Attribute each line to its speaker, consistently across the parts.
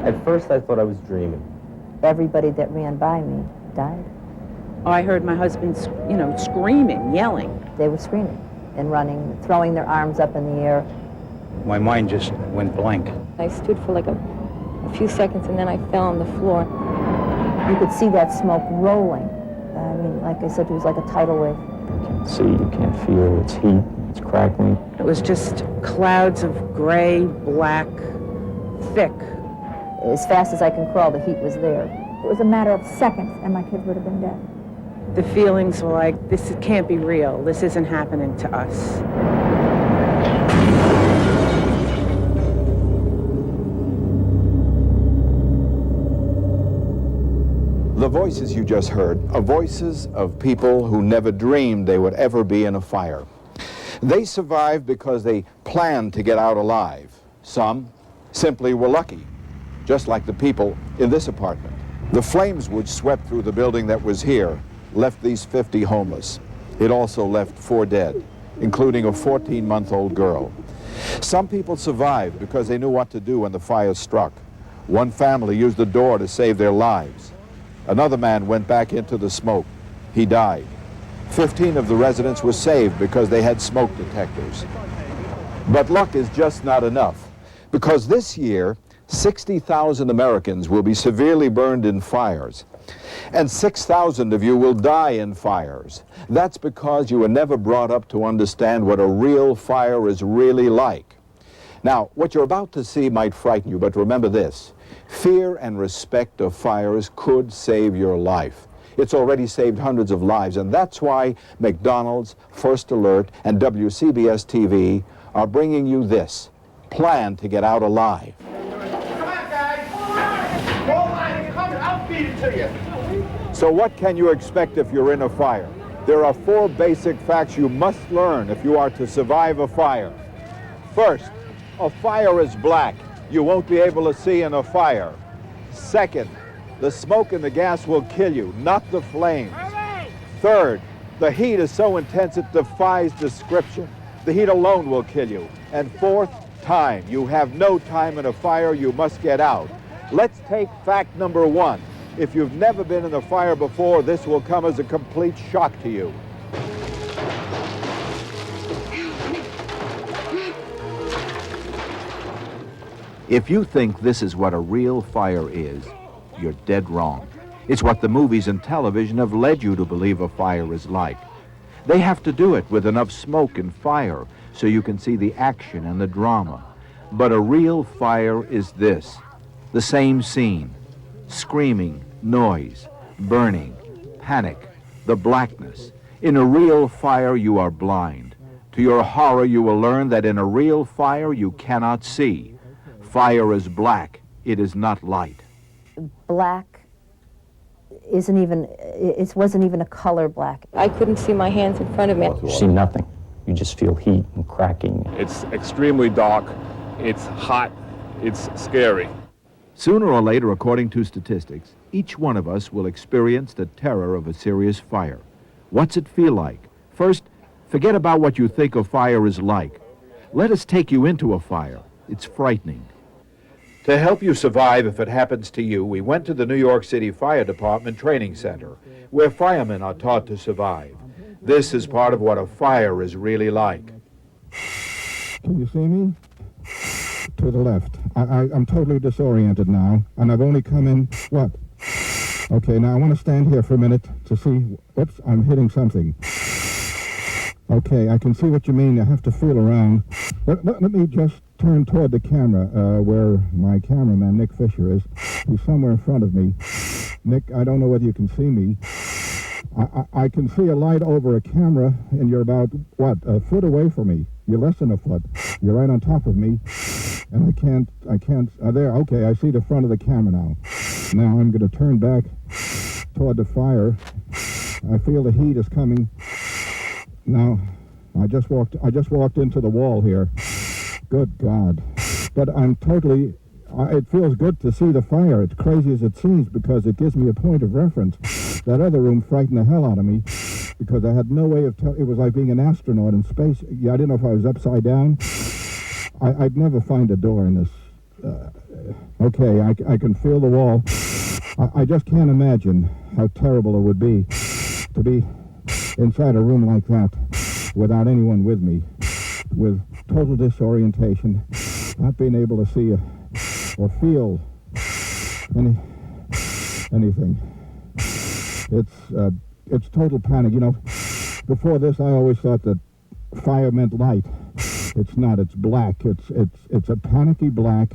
Speaker 1: At first I thought I was dreaming.
Speaker 2: Everybody that ran by me died.
Speaker 3: I heard my husband, screaming, yelling.
Speaker 2: They were screaming and running, throwing their arms up in the air.
Speaker 4: My mind just went blank.
Speaker 5: I stood for like a few seconds and then I fell on the floor.
Speaker 2: You could see that smoke rolling. I mean, like I said, it was like a tidal wave.
Speaker 6: You can't see, you can't feel, it's heat, it's crackling.
Speaker 3: It was just clouds of gray, black, thick.
Speaker 2: As fast as I can crawl, the heat was there.
Speaker 7: It was a matter of seconds, and my kids would have been dead.
Speaker 3: The feelings were like, this can't be real. This isn't happening to us.
Speaker 8: The voices you just heard are voices of people who never dreamed they would ever be in a fire. They survived because they planned to get out alive. Some simply were lucky, just like the people in this apartment. The flames which swept through the building that was here left these 50 homeless. It also left 4 dead, including a 14-month-old girl. Some people survived because they knew what to do when the fire struck. One family used the door to save their lives. Another man went back into the smoke. He died. 15 of the residents were saved because they had smoke detectors. But luck is just not enough, because this year, 60,000 Americans will be severely burned in fires, and 6,000 of you will die in fires. That's because you were never brought up to understand what a real fire is really like. Now, what you're about to see might frighten you, but remember this. Fear and respect of fires could save your life. It's already saved hundreds of lives, and that's why McDonald's, First Alert, and WCBS TV are bringing you this. Plan to get out alive.
Speaker 9: Come on, guys! Go on, it's coming. I'll feed it to you.
Speaker 8: So what can you expect if you're in a fire? There are 4 basic facts you must learn if you are to survive a fire. First, a fire is black. You won't be able to see in a fire. Second, the smoke and the gas will kill you, not the flames. Third, the heat is so intense it defies description. The heat alone will kill you. And fourth, time. You have no time in a fire, you must get out. Let's take fact number 1. If you've never been in a fire before, this will come as a complete shock to you. If you think this is what a real fire is, you're dead wrong. It's what the movies and television have led you to believe a fire is like. They have to do it with enough smoke and fire so you can see the action and the drama. But a real fire is this, the same scene, screaming, noise, burning, panic, the blackness. In a real fire, you are blind. To your horror, you will learn that in a real fire, you cannot see. Fire is black, it is not light.
Speaker 2: Black wasn't even a color black.
Speaker 5: I couldn't see my hands in front of me.
Speaker 6: You see nothing. You just feel heat and cracking.
Speaker 10: It's extremely dark, it's hot, it's scary.
Speaker 8: Sooner or later, according to statistics, each one of us will experience the terror of a serious fire. What's it feel like? First, forget about what you think a fire is like. Let us take you into a fire. It's frightening. To help you survive if it happens to you, we went to the New York City Fire Department Training Center, where firemen are taught to survive. This is part of what a fire is really like.
Speaker 11: Can you see me? To the left. I'm totally disoriented now, and I've only come in, what? Okay, now I want to stand here for a minute to see, oops, I'm hitting something. Okay, I can see what you mean. I have to feel around. Let me just turn toward the camera, where my cameraman, Nick Fisher, is. He's somewhere in front of me. Nick, I don't know whether you can see me. I can see a light over a camera, and you're about, what, a foot away from me. You're less than a foot. You're right on top of me, and I can't, there, okay, I see the front of the camera now. Now I'm going to turn back toward the fire. I feel the heat is coming. Now, I just walked into the wall here. Good God. But it feels good to see the fire. It's crazy as it seems because it gives me a point of reference. That other room frightened the hell out of me because I had no way of telling. It was like being an astronaut in space. Yeah, I didn't know if I was upside down. I'd never find a door in this. Okay, I can feel the wall. I just can't imagine how terrible it would be to be inside a room like that without anyone with me, with total disorientation, not being able to see or feel anything. It's total panic. You know, before this, I always thought that fire meant light. It's not. It's black. It's a panicky black,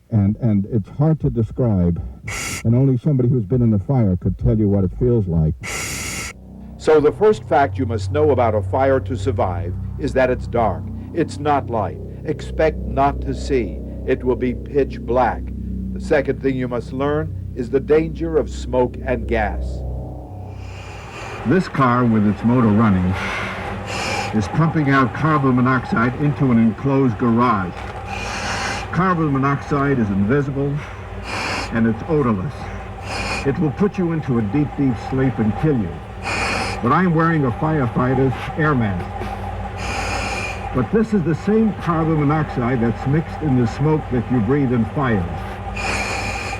Speaker 11: and it's hard to describe. And only somebody who's been in the fire could tell you what it feels like.
Speaker 8: So the first fact you must know about a fire to survive is that it's dark. It's not light. Expect not to see. It will be pitch black. The second thing you must learn is the danger of smoke and gas. This car, with its motor running, is pumping out carbon monoxide into an enclosed garage. Carbon monoxide is invisible and it's odorless. It will put you into a deep, deep sleep and kill you. But I'm wearing a firefighter's air mask. But this is the same carbon monoxide that's mixed in the smoke that you breathe in fires.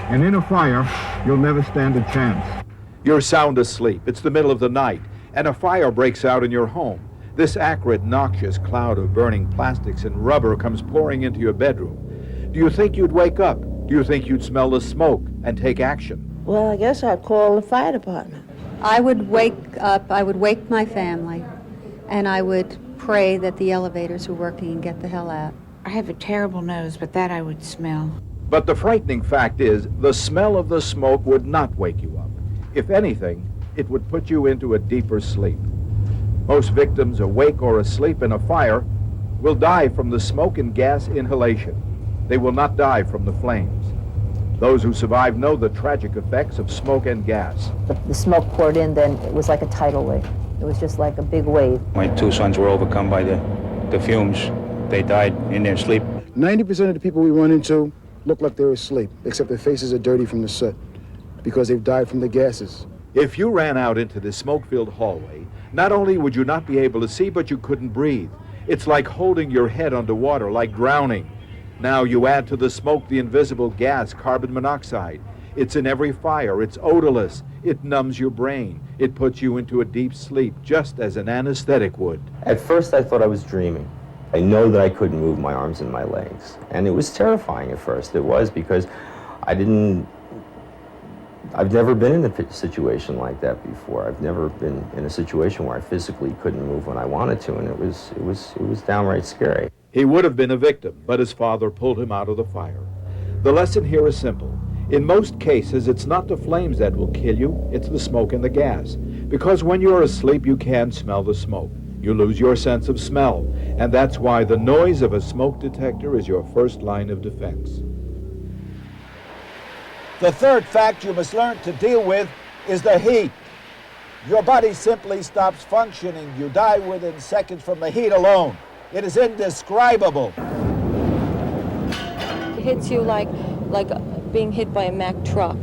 Speaker 8: And in a fire, you'll never stand a chance. You're sound asleep. It's the middle of the night, and a fire breaks out in your home. This acrid, noxious cloud of burning plastics and rubber comes pouring into your bedroom. Do you think you'd wake up? Do you think you'd smell the smoke and take action?
Speaker 1: Well, I guess I'd call the fire department.
Speaker 12: I would wake up, I would wake my family, and I would pray that the elevators were working and get the hell out.
Speaker 1: I have a terrible nose, but that I would smell.
Speaker 8: But the frightening fact is, the smell of the smoke would not wake you up. If anything, it would put you into a deeper sleep. Most victims, awake or asleep in a fire, will die from the smoke and gas inhalation. They will not die from the flames. Those who survive know the tragic effects of smoke and gas.
Speaker 2: The smoke poured in, then it was like a tidal wave. It was just like a big wave.
Speaker 4: My two sons were overcome by the fumes. They died in their sleep.
Speaker 13: 90% of the people we run into look like they're asleep, except their faces are dirty from the soot, because they've died from the gases.
Speaker 8: If you ran out into this smoke-filled hallway, not only would you not be able to see, but you couldn't breathe. It's like holding your head underwater, like drowning. Now you add to the smoke the invisible gas, carbon monoxide. It's in every fire. It's odorless. It numbs your brain. It puts you into a deep sleep, just as an anesthetic would.
Speaker 6: At first, I thought I was dreaming. I know that I couldn't move my arms and my legs. And it was terrifying at first. It was, because I've never been in a situation like that before. I've never been in a situation where I physically couldn't move when I wanted to, and it was downright scary.
Speaker 8: He would have been a victim, but his father pulled him out of the fire. The lesson here is simple. In most cases, it's not the flames that will kill you, it's the smoke and the gas. Because when you're asleep, you can smell the smoke. You lose your sense of smell, and that's why the noise of a smoke detector is your first line of defense.
Speaker 9: The third fact you must learn to deal with is the heat. Your body simply stops functioning. You die within seconds from the heat alone. It is indescribable.
Speaker 5: It hits you like being hit by a Mack truck.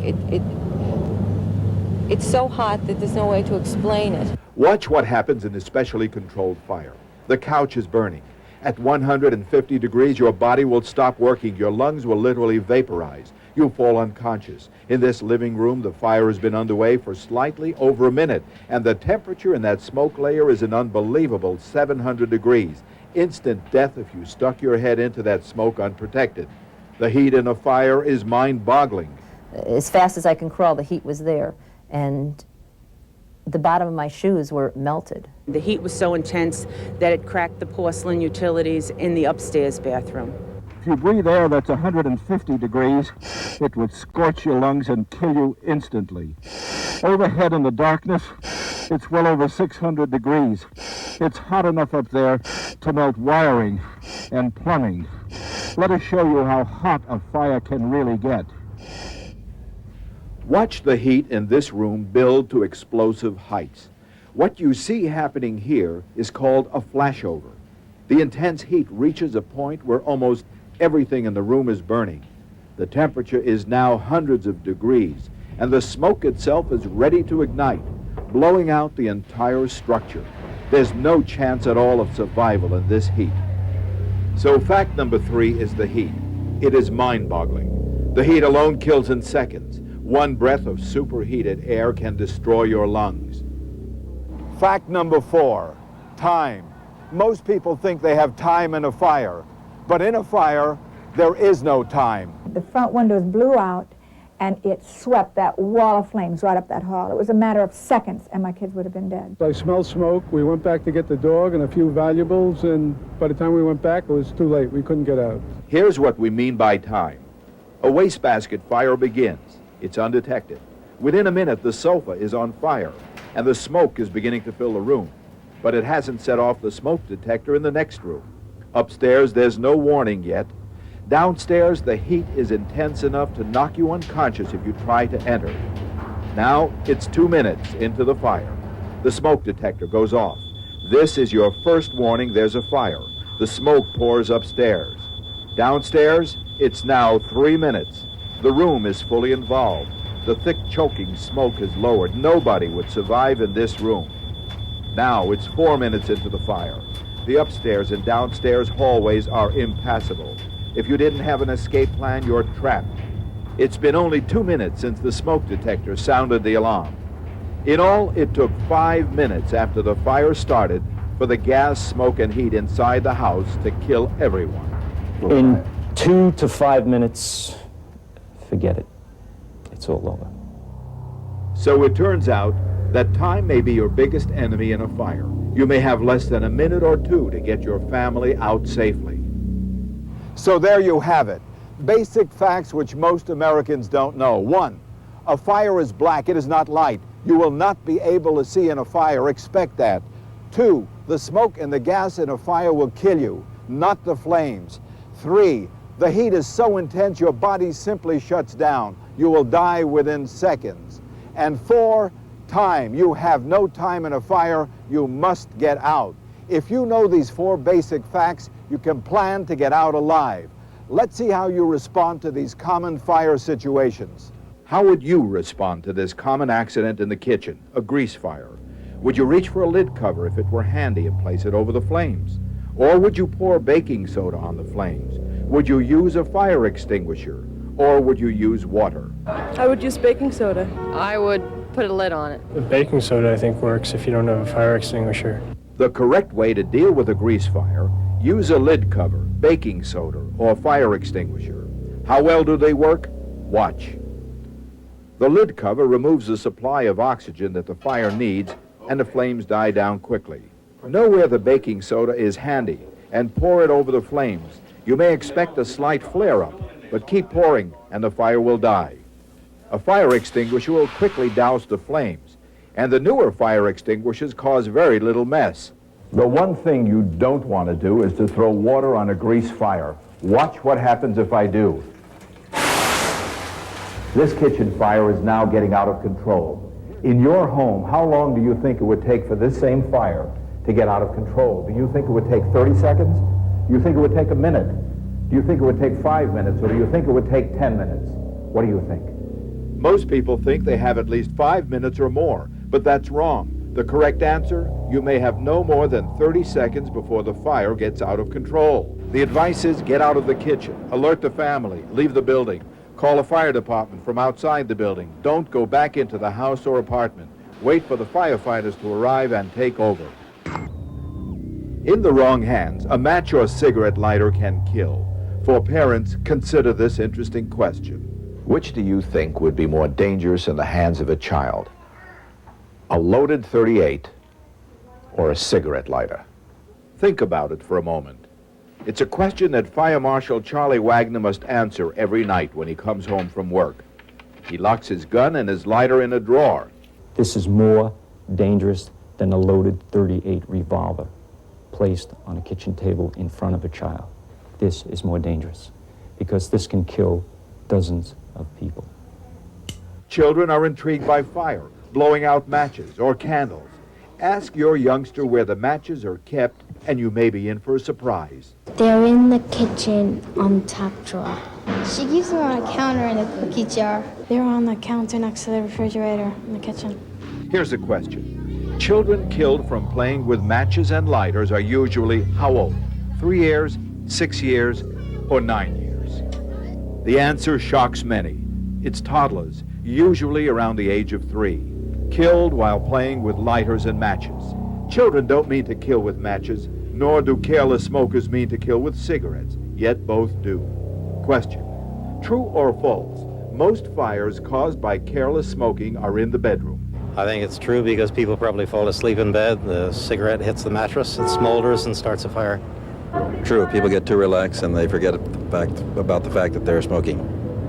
Speaker 5: It's so hot that there's no way to explain it.
Speaker 8: Watch what happens in a specially controlled fire. The couch is burning. At 150 degrees, your body will stop working. Your lungs will literally vaporize. You'll fall unconscious. In this living room, the fire has been underway for slightly over a minute, and the temperature in that smoke layer is an unbelievable 700 degrees. Instant death if you stuck your head into that smoke unprotected. The heat in a fire is mind-boggling.
Speaker 2: As fast as I can crawl, the heat was there, and the bottom of my shoes were melted.
Speaker 3: The heat was so intense that it cracked the porcelain utilities in the upstairs bathroom.
Speaker 9: If you breathe air that's 150 degrees, it would scorch your lungs and kill you instantly. Overhead in the darkness, it's well over 600 degrees. It's hot enough up there to melt wiring and plumbing. Let us show you how hot a fire can really get.
Speaker 8: Watch the heat in this room build to explosive heights. What you see happening here is called a flashover. The intense heat reaches a point where almost everything in the room is burning. The temperature is now hundreds of degrees, and the smoke itself is ready to ignite, blowing out the entire structure. There's no chance at all of survival in this heat. So fact number 3 is the heat. It is mind-boggling. The heat alone kills in seconds. One breath of superheated air can destroy your lungs. Fact number 4, time. Most people think they have time in a fire, but in a fire, there is no time.
Speaker 7: The front windows blew out, and it swept that wall of flames right up that hall. It was a matter of seconds, and my kids would have been dead.
Speaker 9: I smelled smoke. We went back to get the dog and a few valuables, and by the time we went back, it was too late. We couldn't get out.
Speaker 8: Here's what we mean by time. A wastebasket fire begins. It's undetected. Within a minute, the sofa is on fire, and the smoke is beginning to fill the room. But it hasn't set off the smoke detector in the next room. Upstairs, there's no warning yet. Downstairs, the heat is intense enough to knock you unconscious if you try to enter. Now, it's 2 minutes into the fire. The smoke detector goes off. This is your first warning there's a fire. The smoke pours upstairs. Downstairs, it's now 3 minutes. The room is fully involved. The thick choking smoke is lowered. Nobody would survive in this room. Now it's 4 minutes into the fire. The upstairs and downstairs hallways are impassable. If you didn't have an escape plan, you're trapped. It's been only 2 minutes since the smoke detector sounded the alarm. In all, it took 5 minutes after the fire started for the gas, smoke, and heat inside the house to kill everyone.
Speaker 14: In 2 to 5 minutes, forget it. It's all over.
Speaker 8: So it turns out that time may be your biggest enemy in a fire. You may have less than a minute or two to get your family out safely. So there you have it. Basic facts which most Americans don't know. 1, a fire is black, it is not light. You will not be able to see in a fire, expect that. 2, the smoke and the gas in a fire will kill you, not the flames. 3, the heat is so intense your body simply shuts down. You will die within seconds. And 4, time. You have no time in a fire. You must get out. If you know these 4 basic facts, you can plan to get out alive. Let's see how you respond to these common fire situations. How would you respond to this common accident in the kitchen, a grease fire? Would you reach for a lid cover if it were handy and place it over the flames? Or would you pour baking soda on the flames? Would you use a fire extinguisher? Or would you use water?
Speaker 15: I would use baking soda.
Speaker 5: I would put a lid on it.
Speaker 16: The baking soda, I think, works if you don't have a fire extinguisher.
Speaker 8: The correct way to deal with a grease fire, use a lid cover, baking soda, or fire extinguisher. How well do they work? Watch. The lid cover removes the supply of oxygen that the fire needs, and the flames die down quickly. Know where the baking soda is handy, and pour it over the flames. You may expect a slight flare-up, but keep pouring, and the fire will die. A fire extinguisher will quickly douse the flames, and the newer fire extinguishers cause very little mess. The one thing you don't want to do is to throw water on a grease fire. Watch what happens if I do. This kitchen fire is now getting out of control. In your home, how long do you think it would take for this same fire to get out of control? Do you think it would take 30 seconds? Do you think it would take a minute? Do you think it would take 5 minutes, or do you think it would take 10 minutes? What do you think? Most people think they have at least 5 minutes or more, but that's wrong. The correct answer, you may have no more than 30 seconds before the fire gets out of control. The advice is get out of the kitchen, alert the family, leave the building, call a fire department from outside the building. Don't go back into the house or apartment. Wait for the firefighters to arrive and take over. In the wrong hands, a match or cigarette lighter can kill. For parents, consider this interesting question. Which do you think would be more dangerous in the hands of a child? A loaded .38 or a cigarette lighter? Think about it for a moment. It's a question that Fire Marshal Charlie Wagner must answer every night when he comes home from work. He locks his gun and his lighter in a drawer.
Speaker 14: This is more dangerous than a loaded .38 revolver placed on a kitchen table in front of a child. This is more dangerous because this can kill dozens of people.
Speaker 8: Children are intrigued by fire, blowing out matches or candles. Ask your youngster where the matches are kept, and you may be in for a surprise.
Speaker 17: They're in the kitchen on the top drawer. She keeps them on a counter in the cookie jar. They're on the counter next to the refrigerator in the kitchen.
Speaker 8: Here's a question. Children killed from playing with matches and lighters are usually how old? 3 years, 6 years, or 9 years? The answer shocks many. It's toddlers, usually around the age of 3, killed while playing with lighters and matches. Children don't mean to kill with matches, nor do careless smokers mean to kill with cigarettes, yet both do. Question: true or false? Most fires caused by careless smoking are in the bedroom.
Speaker 18: I think it's true because people probably fall asleep in bed, the cigarette hits the mattress, it smolders and starts a fire.
Speaker 19: True, people get too relaxed and they forget about the fact that they're smoking.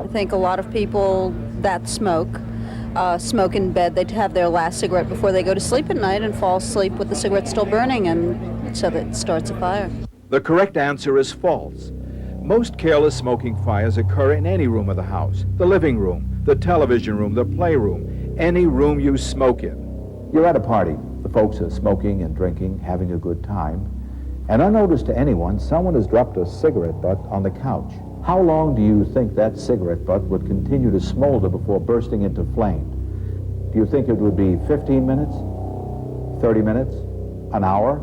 Speaker 20: I think a lot of people that smoke in bed. They have their last cigarette before they go to sleep at night and fall asleep with the cigarette still burning, and so that starts a fire.
Speaker 8: The correct answer is false. Most careless smoking fires occur in any room of the house: the living room, the television room, the playroom, any room you smoke in. You're at a party. The folks are smoking and drinking, having a good time. And unnoticed to anyone, someone has dropped a cigarette butt on the couch. How long do you think that cigarette butt would continue to smolder before bursting into flame? Do you think it would be 15 minutes, 30 minutes, an hour?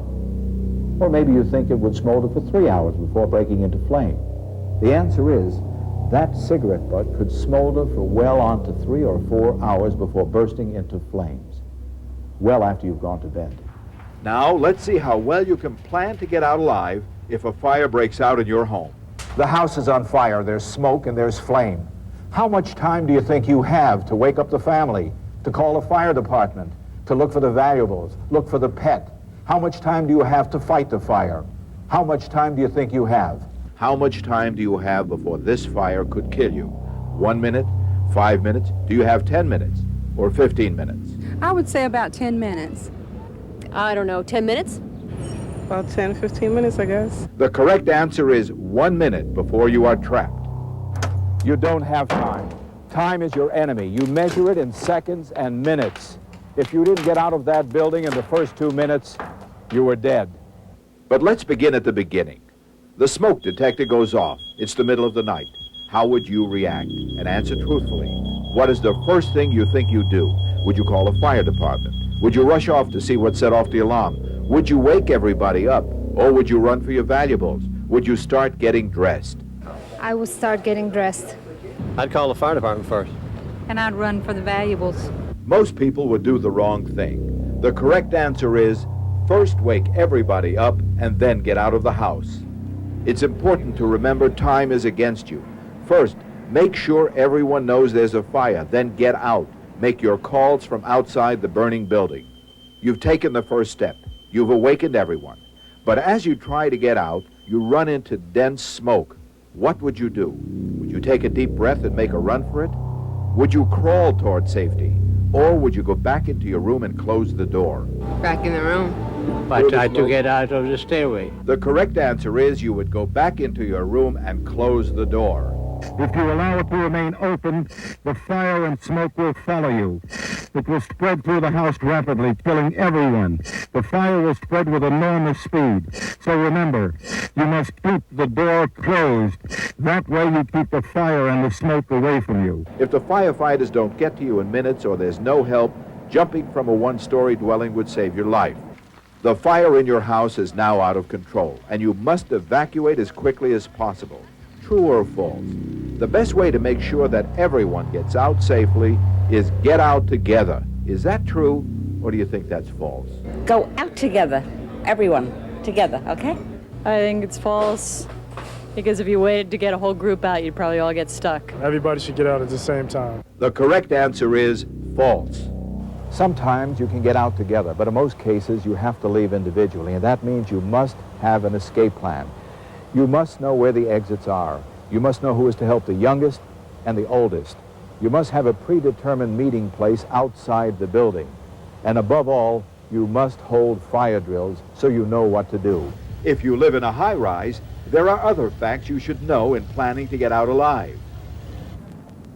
Speaker 8: Or maybe you think it would smolder for 3 hours before breaking into flame. The answer is that cigarette butt could smolder for well on to 3 or 4 hours before bursting into flames, well after you've gone to bed. Now, let's see how well you can plan to get out alive if a fire breaks out in your home. The house is on fire, there's smoke and there's flame. How much time do you think you have to wake up the family, to call the fire department, to look for the valuables, look for the pet? How much time do you have to fight the fire? How much time do you think you have? How much time do you have before this fire could kill you? 1 minute? 5 minutes? Do you have 10 minutes? Or 15 minutes?
Speaker 21: I would say about 10 minutes. I don't know, 10 minutes?
Speaker 15: About 10, 15 minutes, I guess.
Speaker 8: The correct answer is 1 minute before you are trapped. You don't have time. Time is your enemy. You measure it in seconds and minutes. If you didn't get out of that building in the first 2 minutes, you were dead. But let's begin at the beginning. The smoke detector goes off. It's the middle of the night. How would you react? And answer truthfully. What is the first thing you think you'd do? Would you call a fire department? Would you rush off to see what set off the alarm? Would you wake everybody up? Or would you run for your valuables? Would you start getting dressed?
Speaker 17: I would start getting dressed.
Speaker 18: I'd call the fire department first.
Speaker 21: And I'd run for the valuables.
Speaker 8: Most people would do the wrong thing. The correct answer is first wake everybody up and then get out of the house. It's important to remember time is against you. First, make sure everyone knows there's a fire, then get out. Make your calls from outside the burning building. You've taken the first step. You've awakened everyone. But as you try to get out, you run into dense smoke. What would you do? Would you take a deep breath and make a run for it? Would you crawl toward safety? Or would you go back into your room and close the door?
Speaker 22: Back in the room. I tried to get out of the stairway.
Speaker 8: The correct answer is you would go back into your room and close the door.
Speaker 9: If you allow it to remain open, the fire and smoke will follow you. It will spread through the house rapidly, killing everyone. The fire will spread with enormous speed. So remember, you must keep the door closed. That way you keep the fire and the smoke away from you.
Speaker 8: If the firefighters don't get to you in minutes or there's no help, jumping from a one-story dwelling would save your life. The fire in your house is now out of control, and you must evacuate as quickly as possible. True or false? The best way to make sure that everyone gets out safely is get out together. Is that true, or do you think that's false?
Speaker 23: Go out together, everyone together, okay?
Speaker 15: I think it's false, because if you waited to get a whole group out, you'd probably all get stuck.
Speaker 16: Everybody should get out at the same time.
Speaker 8: The correct answer is false. Sometimes you can get out together, but in most cases you have to leave individually, and that means you must have an escape plan. You must know where the exits are. You must know who is to help the youngest and the oldest. You must have a predetermined meeting place outside the building. And above all, you must hold fire drills so you know what to do. If you live in a high-rise, there are other facts you should know in planning to get out alive.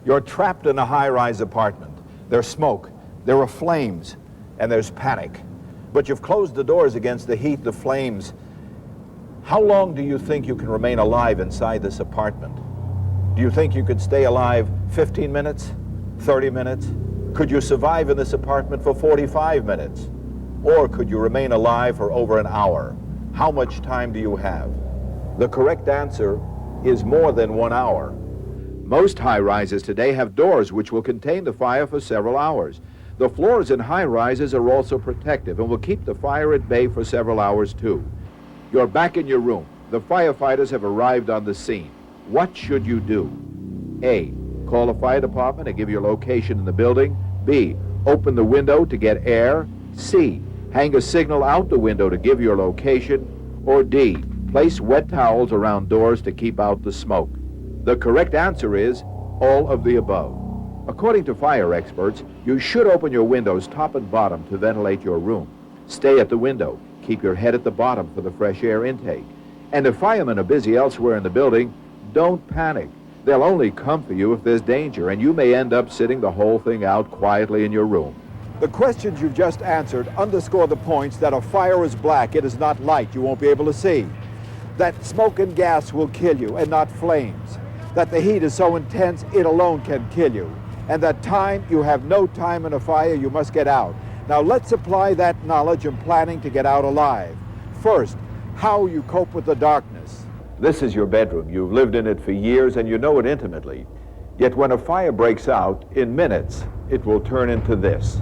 Speaker 8: You're trapped in a high-rise apartment. There's smoke, there are flames, and there's panic. But you've closed the doors against the heat, the flames. How long do you think you can remain alive inside this apartment? Do you think you could stay alive 15 minutes, 30 minutes? Could you survive in this apartment for 45 minutes? Or could you remain alive for over an hour? How much time do you have? The correct answer is more than 1 hour. Most high-rises today have doors which will contain the fire for several hours. The floors in high-rises are also protective and will keep the fire at bay for several hours too. You're back in your room. The firefighters have arrived on the scene. What should you do? A, call the fire department and give your location in the building. B, open the window to get air. C, hang a signal out the window to give your location. Or D, place wet towels around doors to keep out the smoke. The correct answer is all of the above. According to fire experts, you should open your windows top and bottom to ventilate your room. Stay at the window. Keep your head at the bottom for the fresh air intake. And if firemen are busy elsewhere in the building, don't panic. They'll only come for you if there's danger, and you may end up sitting the whole thing out quietly in your room.
Speaker 9: The questions you've just answered underscore the points that a fire is black, it is not light, you won't be able to see. That smoke and gas will kill you and not flames. That the heat is so intense, it alone can kill you. And that time, you have no time in a fire, you must get out. Now let's apply that knowledge and planning to get out alive. First, how you cope with the darkness.
Speaker 8: This is your bedroom. You've lived in it for years and you know it intimately. Yet when a fire breaks out, in minutes, it will turn into this.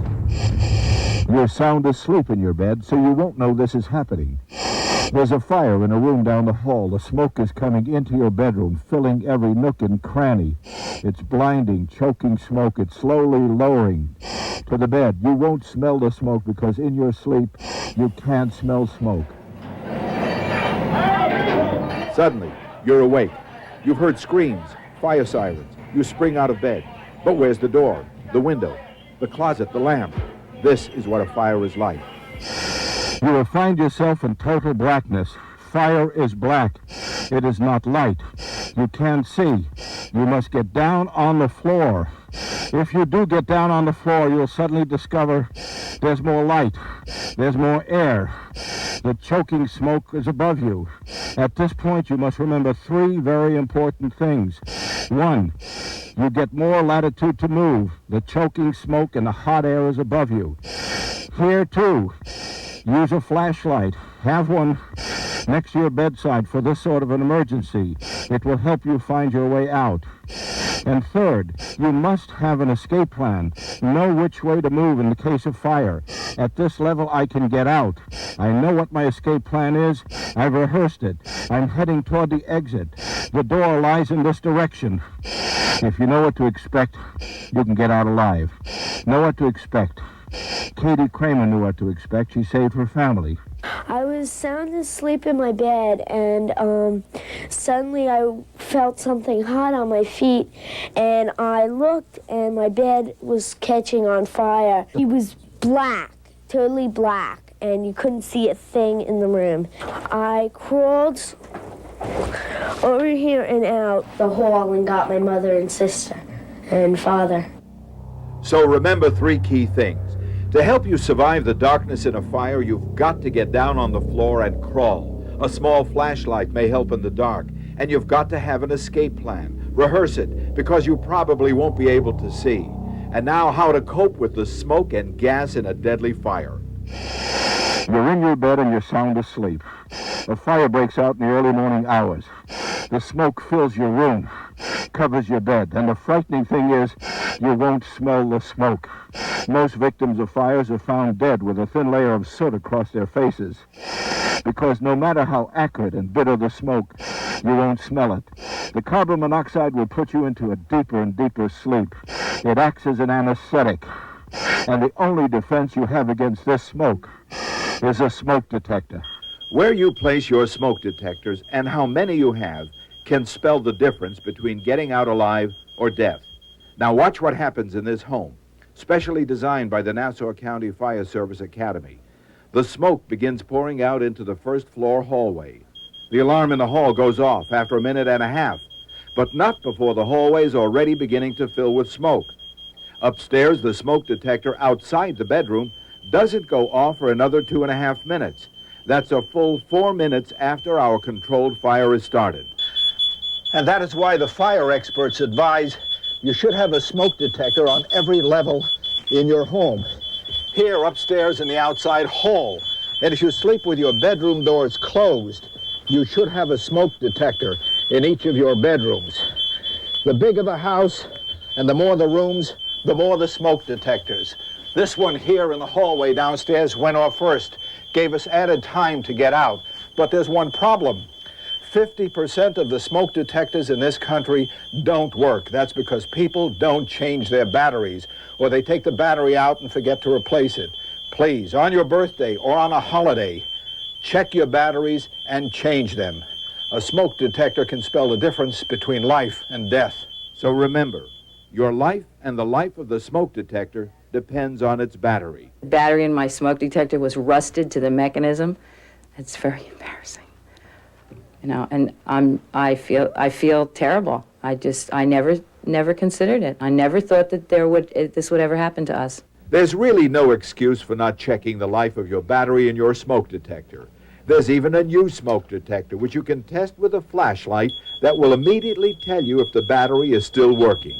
Speaker 9: You're sound asleep in your bed, so you won't know this is happening. There's a fire in a room down the hall. The smoke is coming into your bedroom, filling every nook and cranny. It's blinding, choking smoke. It's slowly lowering to the bed. You won't smell the smoke because in your sleep, you can't smell smoke.
Speaker 8: Suddenly, you're awake. You've heard screams, fire sirens. You spring out of bed. But where's the door, the window, the closet, the lamp? This is what a fire is like.
Speaker 9: You will find yourself in total blackness. Fire is black. It is not light. You can't see. You must get down on the floor. If you do get down on the floor, you'll suddenly discover there's more light. There's more air. The choking smoke is above you. At this point, you must remember three very important things. One, you get more latitude to move. The choking smoke and the hot air is above you. Here, too, use a flashlight. Have one next to your bedside for this sort of an emergency. It will help you find your way out. And third, you must have an escape plan. Know which way to move in the case of fire. At this level, I can get out. I know what my escape plan is. I've rehearsed it. I'm heading toward the exit. The door lies in this direction. If you know what to expect, you can get out alive. Know what to expect. Katie Kramer knew what to expect. She saved her family.
Speaker 10: I was sound asleep in my bed, and suddenly I felt something hot on my feet, and I looked, and my bed was catching on fire. It was black, totally black, and you couldn't see a thing in the room. I crawled over here and out the hall and got my mother and sister and father.
Speaker 8: So remember three key things. To help you survive the darkness in a fire, you've got to get down on the floor and crawl. A small flashlight may help in the dark, and you've got to have an escape plan. Rehearse it, because you probably won't be able to see. And now, how to cope with the smoke and gas in a deadly fire.
Speaker 9: You're in your bed and you're sound asleep. A fire breaks out in the early morning hours. The smoke fills your room, covers your bed, and the frightening thing is you won't smell the smoke. Most victims of fires are found dead with a thin layer of soot across their faces, because no matter how acrid and bitter the smoke, you won't smell it. The carbon monoxide will put you into a deeper and deeper sleep. It acts as an anesthetic, and the only defense you have against this smoke is a smoke detector.
Speaker 8: Where you place your smoke detectors and how many you have can spell the difference between getting out alive or death. Now watch what happens in this home, specially designed by the Nassau County Fire Service Academy. The smoke begins pouring out into the first floor hallway. The alarm in the hall goes off after a minute and a half, but not before the hallway is already beginning to fill with smoke. Upstairs, the smoke detector outside the bedroom doesn't go off for another 2.5 minutes. That's a full 4 minutes after our controlled fire is started.
Speaker 9: And that is why the fire experts advise you should have a smoke detector on every level in your home. Here, upstairs in the outside hall. And if you sleep with your bedroom doors closed, you should have a smoke detector in each of your bedrooms.
Speaker 8: The bigger the house and the more the rooms, the more the smoke detectors. This one here in the hallway downstairs went off first, gave us added time to get out. But there's one problem. 50% of the smoke detectors in this country don't work. That's because people don't change their batteries, or they take the battery out and forget to replace it. Please, on your birthday or on a holiday, check your batteries and change them. A smoke detector can spell the difference between life and death.
Speaker 1: So remember, your life and the life of the smoke detector depends on its battery.
Speaker 11: The battery in my smoke detector was rusted to the mechanism. It's very embarrassing. You know, and I feel terrible. I never considered it. I never thought that this would ever happen to us.
Speaker 1: There's really no excuse for not checking the life of your battery in your smoke detector. There's even a new smoke detector which you can test with a flashlight that will immediately tell you if the battery is still working.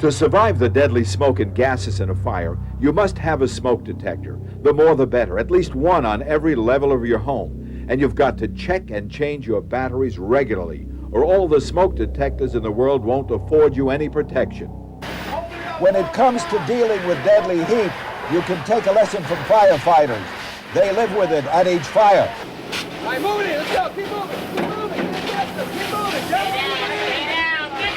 Speaker 1: To survive the deadly smoke and gases in a fire, you must have a smoke detector. The more the better, at least one on every level of your home. And you've got to check and change your batteries regularly, or all the smoke detectors in the world won't afford you any protection.
Speaker 8: When it comes to dealing with deadly heat, you can take a lesson from firefighters. They live with it at each fire.
Speaker 12: All right, move it. Let's go. Keep moving. Keep moving. Keep moving. Get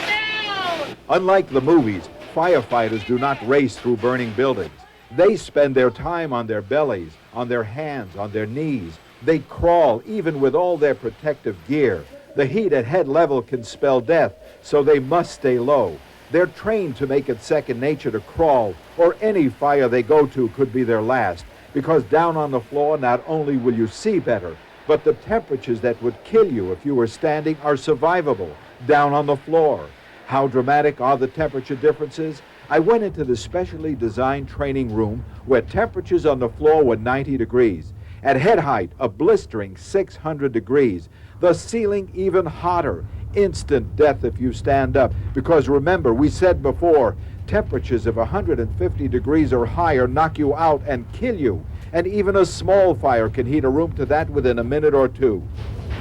Speaker 12: down.
Speaker 1: Unlike the movies, firefighters do not race through burning buildings. They spend their time on their bellies, on their hands, on their knees. They crawl even with all their protective gear. The heat at head level can spell death, so they must stay low. They're trained to make it second nature to crawl, or any fire they go to could be their last, because down on the floor not only will you see better, but the temperatures that would kill you if you were standing are survivable down on the floor. How dramatic are the temperature differences? I went into the specially designed training room where temperatures on the floor were 90 degrees. At head height, a blistering 600 degrees. The ceiling even hotter. Instant death if you stand up. Because remember, we said before, temperatures of 150 degrees or higher knock you out and kill you. And even a small fire can heat a room to that within a minute or two.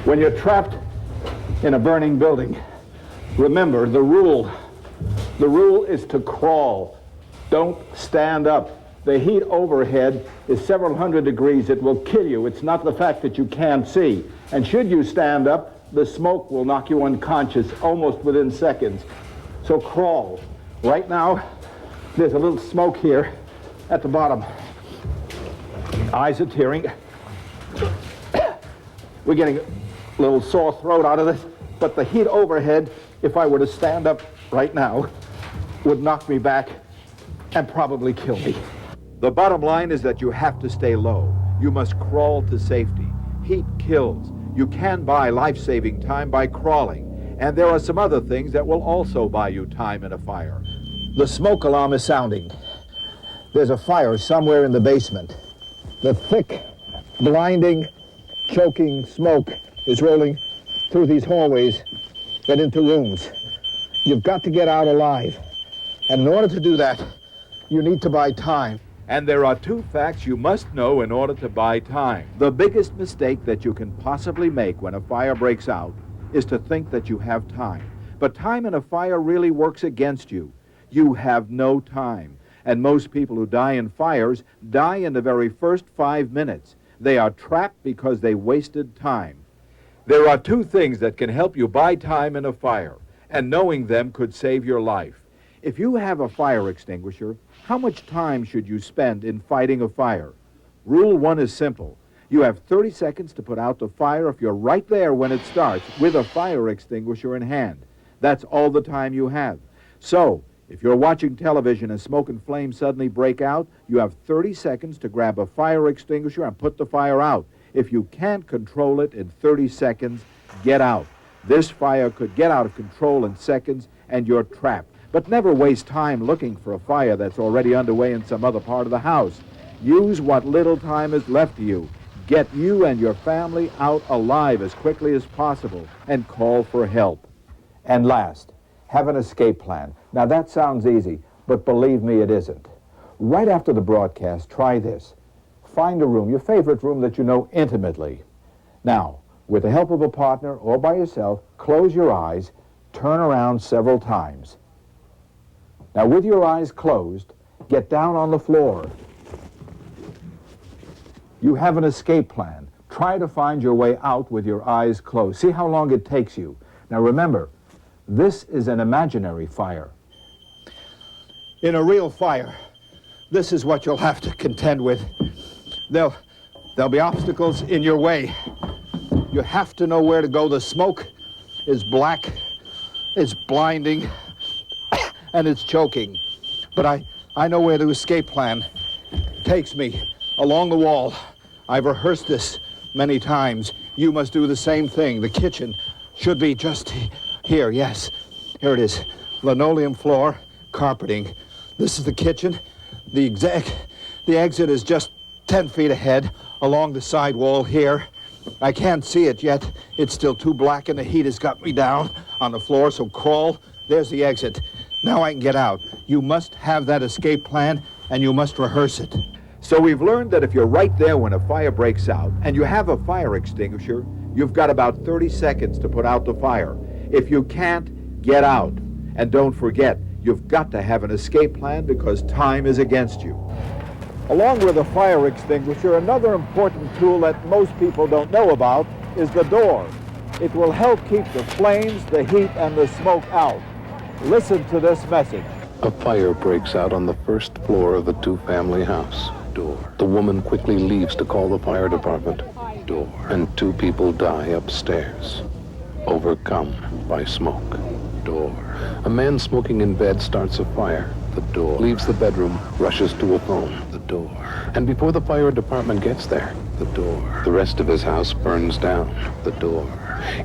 Speaker 8: When you're trapped in a burning building, remember the rule. The rule is to crawl. Don't stand up. The heat overhead is several hundred degrees. It will kill you. It's not the fact that you can't see. And should you stand up, the smoke will knock you unconscious almost within seconds. So crawl. Right now, there's a little smoke here at the bottom. Eyes are tearing. We're getting a little sore throat out of this, but the heat overhead, if I were to stand up right now, would knock me back and probably kill me.
Speaker 1: The bottom line is that you have to stay low. You must crawl to safety. Heat kills. You can buy life-saving time by crawling. And there are some other things that will also buy you time in a fire.
Speaker 8: The smoke alarm is sounding. There's a fire somewhere in the basement. The thick, blinding, choking smoke is rolling through these hallways and into rooms. You've got to get out alive. And in order to do that, you need to buy time.
Speaker 1: And there are two facts you must know in order to buy time. The biggest mistake that you can possibly make when a fire breaks out is to think that you have time. But time in a fire really works against you. You have no time. And most people who die in fires die in the very first 5 minutes. They are trapped because they wasted time. There are two things that can help you buy time in a fire, and knowing them could save your life. If you have a fire extinguisher, how much time should you spend in fighting a fire? Rule 1 is simple. You have 30 seconds to put out the fire if you're right there when it starts with a fire extinguisher in hand. That's all the time you have. So, if you're watching television and smoke and flames suddenly break out, you have 30 seconds to grab a fire extinguisher and put the fire out. If you can't control it in 30 seconds, get out. This fire could get out of control in seconds and you're trapped. But never waste time looking for a fire that's already underway in some other part of the house. Use what little time is left to you. Get you and your family out alive as quickly as possible and call for help.
Speaker 8: And last, have an escape plan. Now that sounds easy, but believe me, it isn't. Right after the broadcast, try this. Find a room, your favorite room that you know intimately. Now, with the help of a partner or by yourself, close your eyes, turn around several times. Now, with your eyes closed, get down on the floor. You have an escape plan. Try to find your way out with your eyes closed. See how long it takes you. Now remember, this is an imaginary fire. In a real fire, this is what you'll have to contend with. There'll be obstacles in your way. You have to know where to go. The smoke is black, it's blinding, and it's choking. But I know where the escape plan takes me, along the wall. I've rehearsed this many times. You must do the same thing. The kitchen should be just here, yes. Here it is. Linoleum floor, carpeting. This is the kitchen. The exit is just 10 feet ahead, along the side wall here. I can't see it yet. It's still too black and the heat has got me down on the floor, so crawl. There's the exit. Now I can get out. You must have that escape plan, and you must rehearse it.
Speaker 1: So we've learned that if you're right there when a fire breaks out and you have a fire extinguisher, you've got about 30 seconds to put out the fire. If you can't, get out. And don't forget, you've got to have an escape plan because time is against you. Along with a fire extinguisher, another important tool that most people don't know about is the door. It will help keep the flames, the heat, and the smoke out. Listen to this message.
Speaker 4: A fire breaks out on the first floor of the two-family house. Door. The woman quickly leaves to call the fire department. Door. And 2 people die upstairs, overcome by smoke. Door. A man smoking in bed starts a fire. The door. Leaves the bedroom, rushes to a phone. The door. And before the fire department gets there, the door. The rest of his house burns down. The door.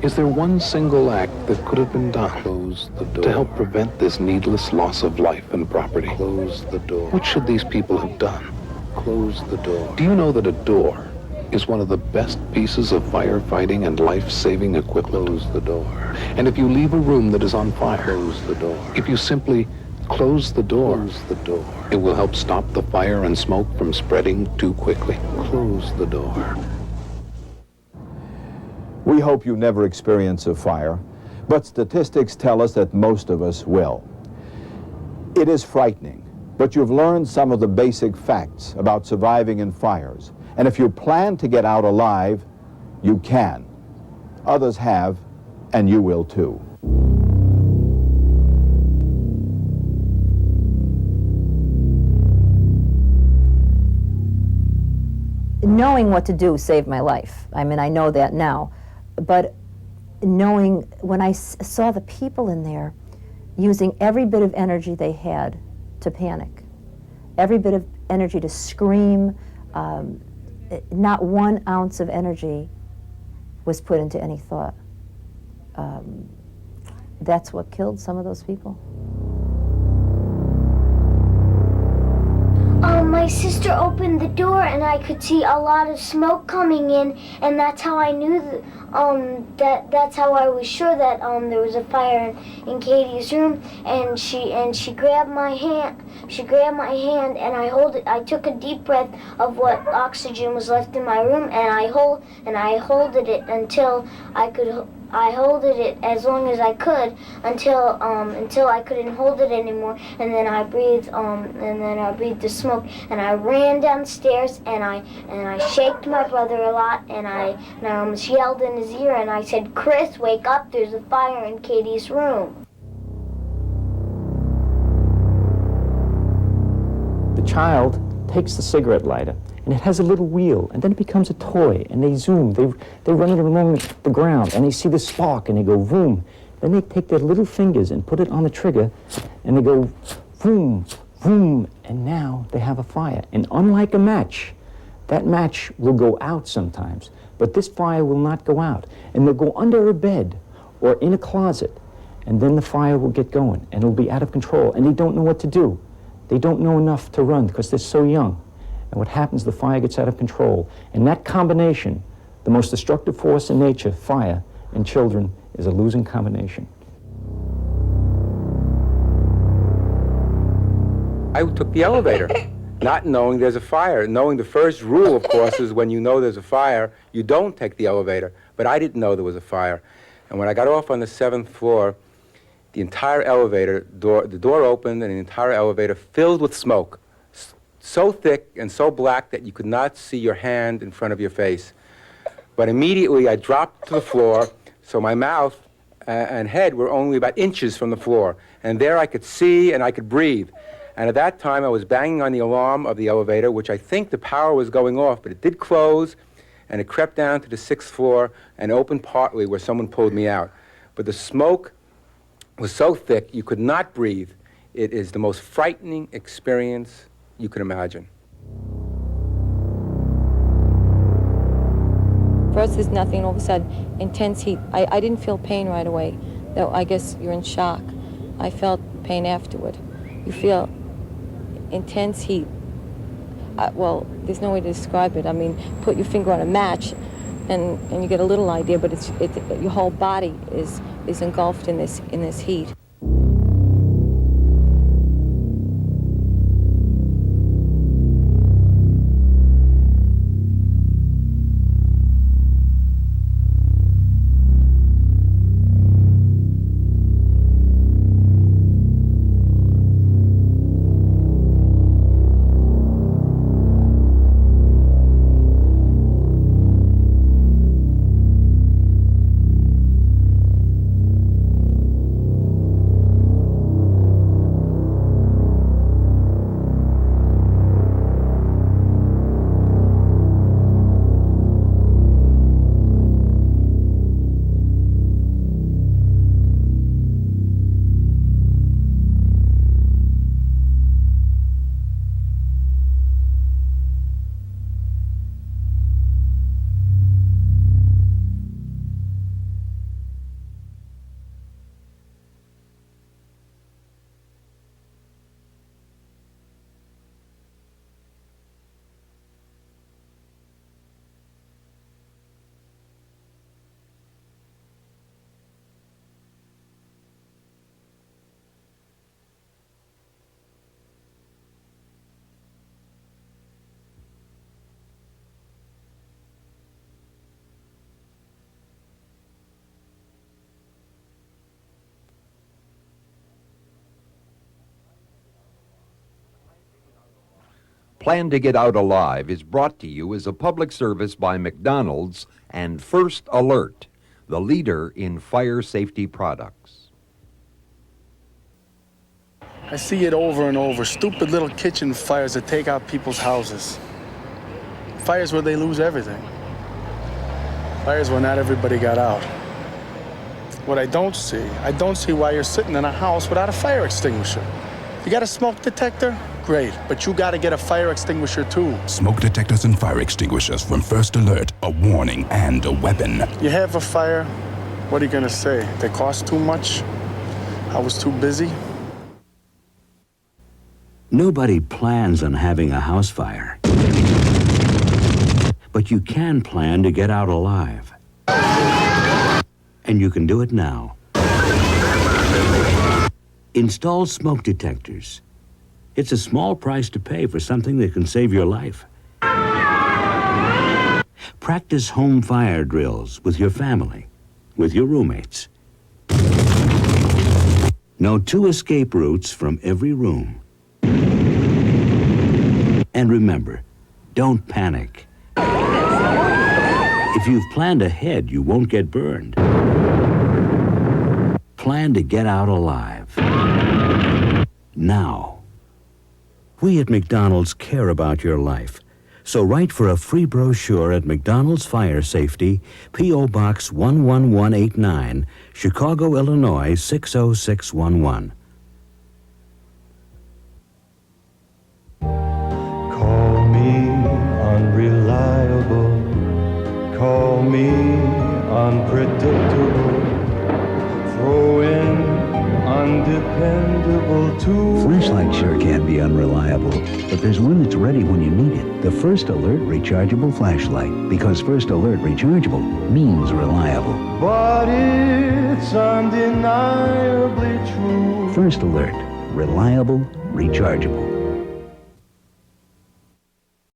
Speaker 4: Is there one single act that could have been done? Close the door. To help prevent this needless loss of life and property. Close the door. What should these people have done? Close the door. Do you know that a door is one of the best pieces of firefighting and life-saving equipment? Close the door. And if you leave a room that is on fire, close the door. If you simply close the door, it will help stop the fire and smoke from spreading too quickly. Close the door.
Speaker 8: We hope you never experience a fire, but statistics tell us that most of us will. It is frightening, but you've learned some of the basic facts about surviving in fires. And if you plan to get out alive, you can. Others have, and you will too.
Speaker 2: Knowing what to do saved my life. I mean, I know that now. But knowing, when I saw the people in there using every bit of energy they had to panic, every bit of energy to scream, not 1 ounce of energy was put into any thought. That's what killed some of those people.
Speaker 6: My sister opened the door and I could see a lot of smoke coming in, and that's how I knew that's how I was sure that there was a fire in Katie's room. And she grabbed my hand. She grabbed my hand and I took a deep breath of what oxygen was left in my room, and I holded it until I could. I holded it as long as I could until I couldn't hold it anymore, and then I breathed the smoke, and I ran downstairs and I shaked my brother a lot, and I almost yelled in his ear, and I said, "Chris, wake up! There's a fire in Katie's room."
Speaker 14: The child takes the cigarette lighter, and it has a little wheel, and then it becomes a toy, and they zoom, they run it along the ground, and they see the spark, and they go vroom. Then they take their little fingers and put it on the trigger, and they go vroom, vroom, and now they have a fire. And unlike a match, that match will go out sometimes, but this fire will not go out. And they'll go under a bed or in a closet, and then the fire will get going, and it'll be out of control, and they don't know what to do. They don't know enough to run because they're so young. And what happens, the fire gets out of control. And that combination, the most destructive force in nature, fire, and children, is a losing combination.
Speaker 13: I took the elevator, not knowing there's a fire. Knowing the first rule, of course, is when you know there's a fire, you don't take the elevator. But I didn't know there was a fire. And when I got off on the 7th floor, the entire elevator door, the door opened and the entire elevator filled with smoke, so thick and so black that you could not see your hand in front of your face. But immediately I dropped to the floor, so my mouth and head were only about inches from the floor. And there I could see and I could breathe. And at that time I was banging on the alarm of the elevator, which I think the power was going off, but it did close, and it crept down to the 6th floor and opened partly where someone pulled me out. But the smoke was so thick you could not breathe. It is the most frightening experience you can imagine.
Speaker 3: First there's nothing, all of a sudden, intense heat. I didn't feel pain right away, though I guess you're in shock. I felt pain afterward. You feel intense heat. Well, there's no way to describe it. I mean, put your finger on a match and you get a little idea, but your whole body is engulfed in this heat.
Speaker 5: Plan to Get Out Alive is brought to you as a public service by McDonald's and First Alert, the leader in fire safety products.
Speaker 16: I see it over and over. Stupid little kitchen fires that take out people's houses. Fires where they lose everything. Fires where not everybody got out. What I don't see why you're sitting in a house without a fire extinguisher. You got a smoke detector? Great, but you gotta get a fire extinguisher too.
Speaker 7: Smoke detectors and fire extinguishers from First Alert, a warning and a weapon.
Speaker 16: You have a fire, what are you gonna say? They cost too much? I was too busy?
Speaker 24: Nobody plans on having a house fire. But you can plan to get out alive. And you can do it now. Install smoke detectors. It's a small price to pay for something that can save your life. Practice home fire drills with your family, with your roommates. Know 2 escape routes from every room. And remember, don't panic. If you've planned ahead, you won't get burned. Plan to get out alive. Now. We at McDonald's care about your life. So write for a free brochure at McDonald's Fire Safety, P.O. Box 11189, Chicago, Illinois 60611.
Speaker 25: Call me unreliable. Call me unpredictable. Throw in undependable too.
Speaker 26: Flashlight sure can be unreliable, but there's one that's ready when you need it. The First Alert Rechargeable Flashlight, because First Alert Rechargeable means reliable.
Speaker 25: But it's undeniably true.
Speaker 26: First Alert, reliable, rechargeable.